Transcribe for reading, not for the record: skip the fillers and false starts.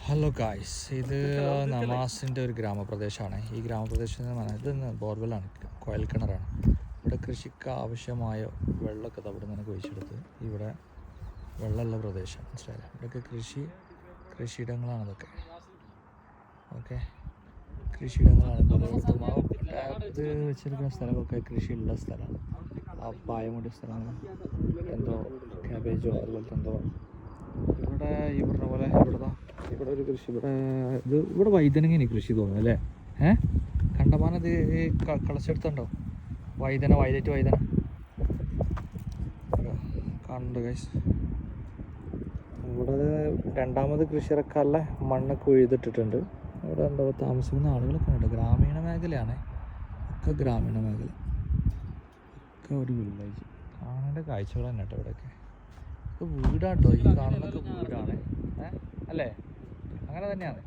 Hello guys, ഇത് നമാസിൻ്റെ ഒരു ഗ്രാമപ്രദേശമാണ്. ഈ ഗ്രാമപ്രദേശത്ത് ഇതൊന്ന് ബോർവെല്ലാണ്, കുഴൽ കിണറാണ്. ഇവിടെ കൃഷിക്ക് ആവശ്യമായ വെള്ളമൊക്കെ അവിടെ നിന്ന് കുഴിച്ചെടുത്ത് ഇവിടെ വെള്ളമുള്ള പ്രദേശം, മനസ്സിലായില്ല. ഇവിടെയൊക്കെ കൃഷിയിടങ്ങളാണ് ഇതൊക്കെ. ഓക്കെ, കൃഷിയിടങ്ങളാണ്. ഇത് വെച്ചെടുക്കുന്ന സ്ഥലമൊക്കെ കൃഷിയുള്ള സ്ഥലമാണ്. ആ പായമുടിയ സ്ഥലമാണ്. എന്തോ ക്യാബേജോ അതുപോലത്തെ എന്തോ ഇവിടെ ഈ പറഞ്ഞ പോലെ ഇവിടെ ഒരു കൃഷി. ഇവിടെ വൈതനങ്ങ കൃഷി തോന്നുന്നു അല്ലേ? കണ്ടമാനത് കളച്ചെടുത്തുണ്ടോ? വൈലറ്റ് വൈതന കാണുന്നുണ്ട് ഗൈസ്. ഇവിടെ രണ്ടാമത് കൃഷി ഇറക്കാനുള്ള മണ്ണൊക്കെ ഉഴുതിട്ടിട്ടുണ്ട്. ഇവിടെ എന്താ താമസിക്കുന്ന ആളുകളൊക്കെ ഉണ്ട്. ഗ്രാമീണ മേഖലയാണ്, ഒക്കെ ഗ്രാമീണ മേഖല, ഒക്കെ ഒരു വില്ലേജ്. കാണേണ്ട കാഴ്ചകൾ തന്നെ കേട്ടോ ഇവിടെയൊക്കെ. ഇത് വീടാട്ടോ, ഈ കാണുന്നതൊക്കെ വീടാണ്. അല്ലേ? അങ്ങനെ തന്നെയാണ്.